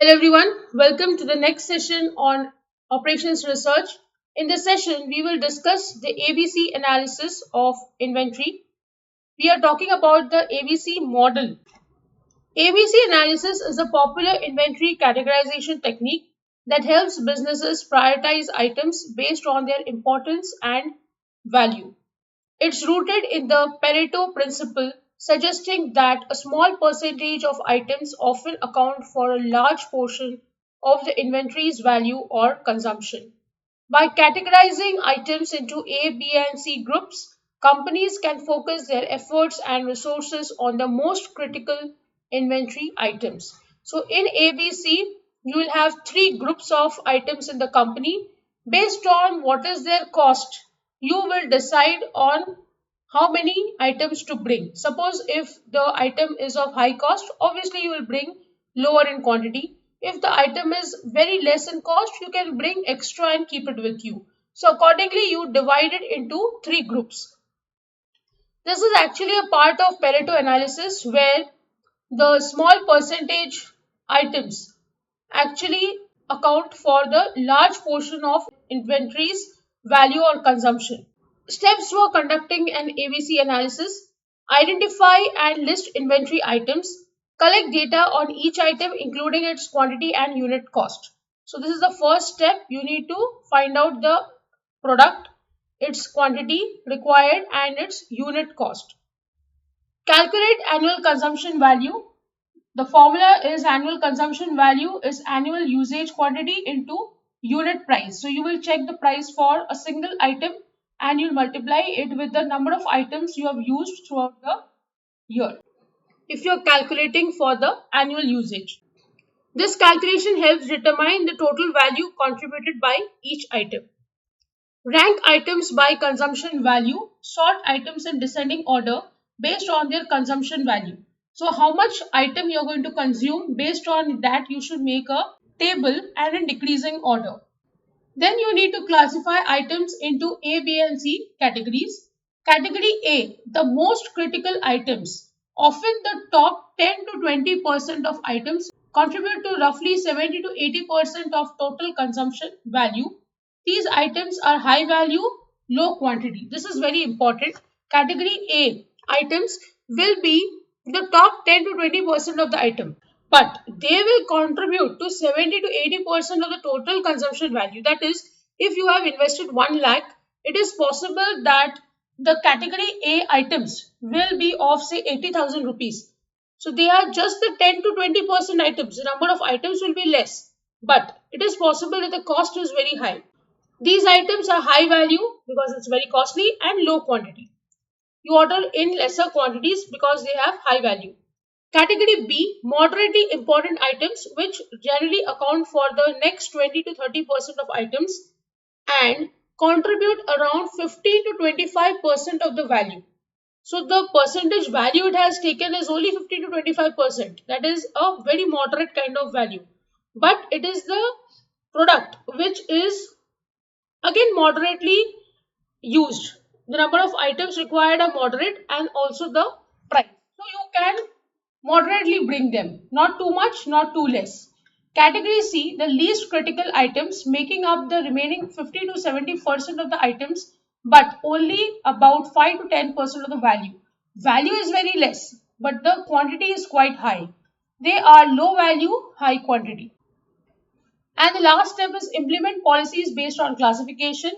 Hello everyone, welcome to the next session on operations research. In this session, we will discuss the ABC analysis of inventory. We are talking about the ABC model. ABC analysis is a popular inventory categorization technique that helps businesses prioritize items based on their importance and value. It's rooted in the Pareto principle, suggesting that a small percentage of items often account for a large portion of the inventory's value or consumption. By categorizing items into A, B, and C groups, companies can focus their efforts and resources on the most critical inventory items. So, in ABC, you will have three groups of items in the company. Based on what is their cost, you will decide on how many items to bring. Suppose if the item is of high cost, obviously you will bring lower in quantity. If the item is very less in cost, you can bring extra and keep it with you. So accordingly, you divide it into three groups. This is actually a part of Pareto analysis where the small percentage items actually account for the large portion of inventory's value or consumption. Steps for conducting an ABC analysis: identify and list inventory items, collect data on each item, including its quantity and unit cost. So, this is the first step. You need to find out the product, its quantity required, and its unit cost. Calculate annual consumption value. The formula is annual consumption value is annual usage quantity into unit price. So you will check the price for a single item and you multiply it with the number of items you have used throughout the year. If you are calculating for the annual usage, this calculation helps determine the total value contributed by each item. Rank items by consumption value. Sort items in descending order based on their consumption value. So how much item you are going to consume, based on that you should make a table and in decreasing order. Then you need to classify items into A, B and C categories. Category A, the most critical items. Often the top 10 to 20% of items contribute to roughly 70 to 80% of total consumption value. These items are high value, low quantity. This is very important. Category A items will be the top 10 to 20% of the item, but they will contribute to 70 to 80% of the total consumption value. That is, if you have invested 1 lakh, it is possible that the category A items will be of say 80,000 rupees. So they are just the 10 to 20% items. The number of items will be less, but it is possible that the cost is very high. These items are high value because it's very costly and low quantity. You order in lesser quantities because they have high value. Category B, moderately important items which generally account for the next 20 to 30% of items and contribute around 15 to 25% of the value. So the percentage value it has taken is only 15 to 25%. That is a very moderate kind of value. But it is the product which is again moderately used. The number of items required are moderate and also the price. So you can moderately bring them, not too much, not too less. Category C, the least critical items making up the remaining 50 to 70% of the items, but only about 5 to 10% of the value. Value is very less, but the quantity is quite high. They are low value, high quantity. And the last step is implement policies based on classification.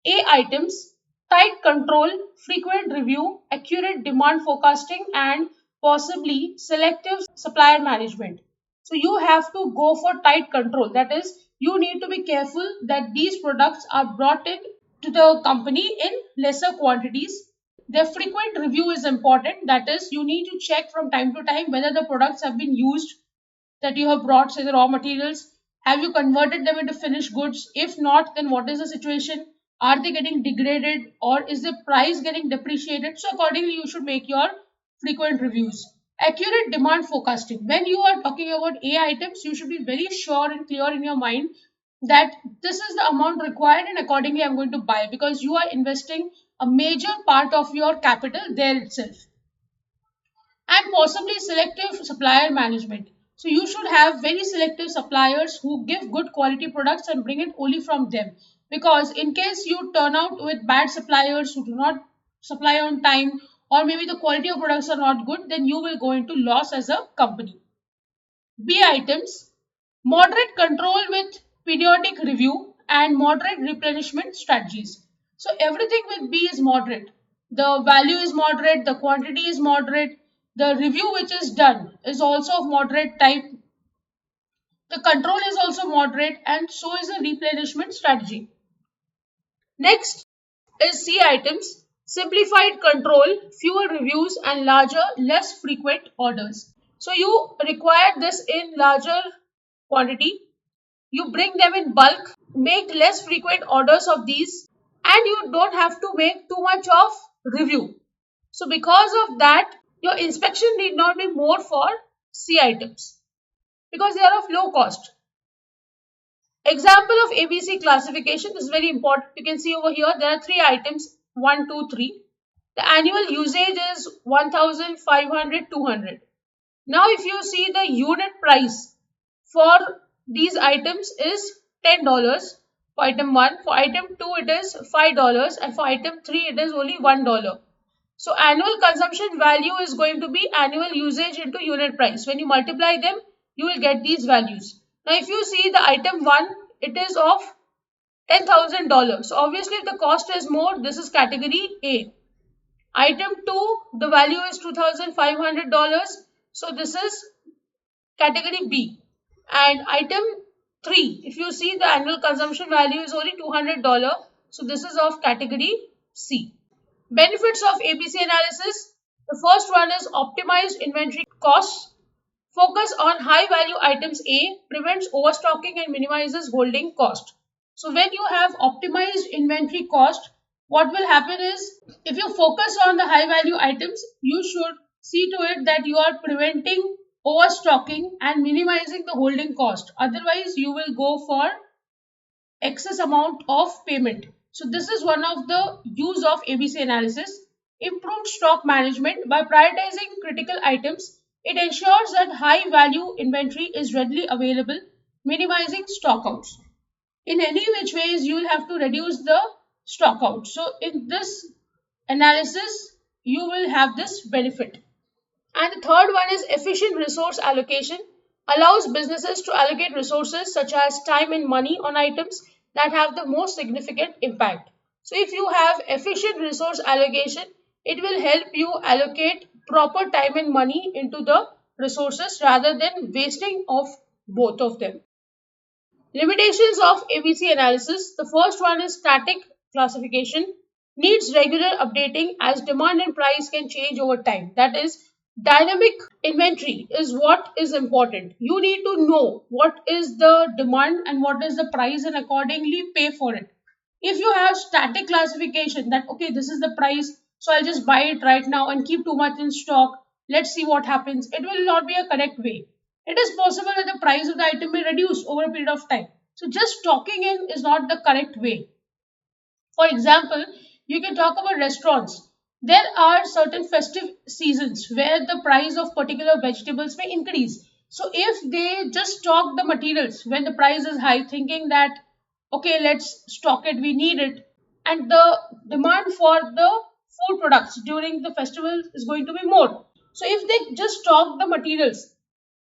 A items, tight control, frequent review, accurate demand forecasting, and possibly selective supplier management. So you have to go for tight control. That is, you need to be careful that these products are brought in to the company in lesser quantities. Their frequent review is important. That is, you need to check from time to time whether the products have been used that you have brought, say the raw materials. Have you converted them into finished goods? If not, then what is the situation? Are they getting degraded or is the price getting depreciated? So accordingly, you should make your frequent reviews. Accurate demand forecasting. When you are talking about A items, you should be very sure and clear in your mind that this is the amount required and accordingly I'm going to buy, because you are investing a major part of your capital there itself. And possibly selective supplier management. So you should have very selective suppliers who give good quality products and bring it only from them. Because in case you turn out with bad suppliers who do not supply on time, or maybe the quality of products are not good, then you will go into loss as a company. B items, moderate control with periodic review and moderate replenishment strategies. So everything with B is moderate. The value is moderate, the quantity is moderate, the review which is done is also of moderate type, the control is also moderate, and so is the replenishment strategy. Next is C items, simplified control, fewer reviews and larger, less frequent orders. So you require this in larger quantity, you bring them in bulk, make less frequent orders of these, and you don't have to make too much of review. So because of that, your inspection need not be more for C items because they are of low cost. Example of ABC classification is very important. You can see over here there are three items 1, 2, 3. The annual usage is 1,500, 200. Now if you see the unit price for these items is $10 for item 1, for item 2 it is $5, and for item 3 it is only $1. So annual consumption value is going to be annual usage into unit price. When you multiply them, you will get these values. Now if you see the item 1, it is of $10,000. So obviously if the cost is more, this is category A. Item 2, the value is $2,500. So this is category B. And item 3, if you see the annual consumption value is only $200. So this is of category C. Benefits of ABC analysis. The first one is optimized inventory costs. Focus on high value items A, prevents overstocking and minimizes holding cost. So when you have optimized inventory cost, what will happen is if you focus on the high value items, you should see to it that you are preventing overstocking and minimizing the holding cost. Otherwise, you will go for excess amount of payment. So this is one of the use of ABC analysis. Improved stock management. By prioritizing critical items, it ensures that high value inventory is readily available, minimizing stockouts. In any which ways, you will have to reduce the stockout. So in this analysis, you will have this benefit. And the third one is efficient resource allocation, allows businesses to allocate resources such as time and money on items that have the most significant impact. So if you have efficient resource allocation, it will help you allocate proper time and money into the resources rather than wasting of both of them. Limitations of ABC analysis. The first one is static classification, needs regular updating as demand and price can change over time. That is, dynamic inventory is what is important. You need to know what is the demand and what is the price and accordingly pay for it. If you have static classification that okay, this is the price, so I'll just buy it right now and keep too much in stock, let's see what happens, it will not be a correct way. It is possible that the price of the item may reduce over a period of time. So just stocking in is not the correct way. For example, you can talk about restaurants. There are certain festive seasons where the price of particular vegetables may increase. So if they just stock the materials when the price is high, thinking that okay, let's stock it, we need it, and the demand for the food products during the festival is going to be more. So if they just stock the materials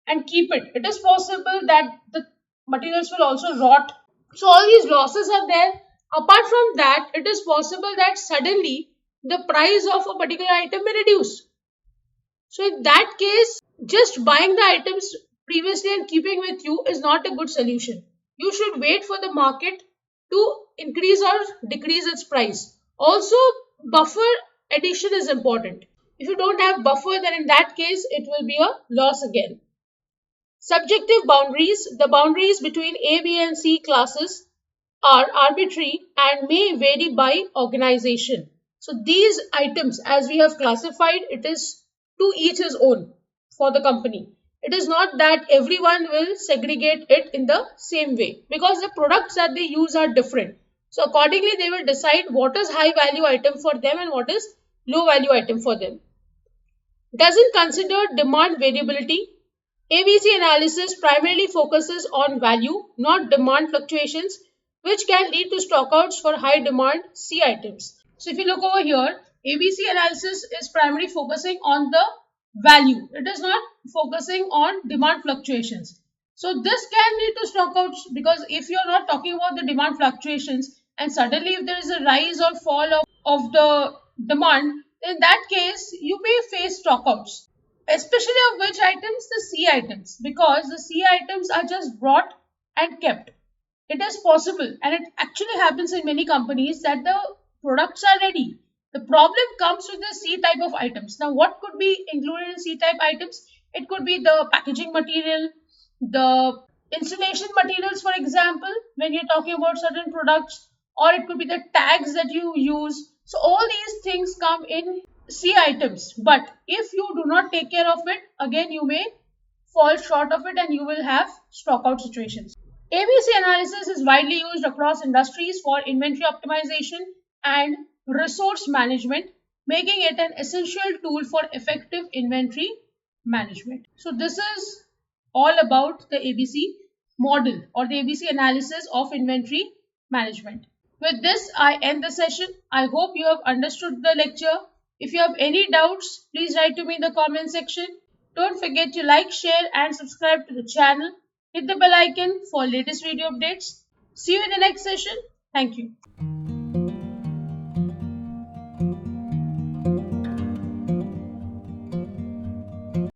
and keep it, it is possible that the materials will also rot. So all these losses are there. Apart from that, it is possible that suddenly the price of a particular item may reduce. So in that case, just buying the items previously and keeping with you is not a good solution. You should wait for the market to increase or decrease its price. Also, buffer addition is important. If you don't have buffer, then in that case, it will be a loss again. Subjective boundaries. The boundaries between A, B and C classes are arbitrary and may vary by organization. So these items, as we have classified, it is to each his own for the company. It is not that everyone will segregate it in the same way because the products that they use are different. So accordingly, they will decide what is high value item for them and what is low value item for them. Doesn't consider demand variability. ABC analysis primarily focuses on value, not demand fluctuations, which can lead to stockouts for high demand C items. So if you look over here, ABC analysis is primarily focusing on the value. It is not focusing on demand fluctuations. So this can lead to stockouts because if you're not talking about the demand fluctuations and suddenly if there is a rise or fall of the demand, in that case you may face stockouts, especially of which items? The C items, because the C items are just brought and kept. It is possible, and it actually happens in many companies that the products are ready. The problem comes with the C type of items. Now, what could be included in C type items? It could be the packaging material, the installation materials, for example, when you're talking about certain products, or it could be the tags that you use. So, all these things come in C items. But if you do not take care of it, again, you may fall short of it and you will have stockout situations. ABC analysis is widely used across industries for inventory optimization and resource management, making it an essential tool for effective inventory management. So, this is all about the ABC model or the ABC analysis of inventory management. With this, I end the session. I hope you have understood the lecture. If you have any doubts, please write to me in the comment section. Don't forget to like, share, and subscribe to the channel. Hit the bell icon for latest video updates. See you in the next session. Thank you.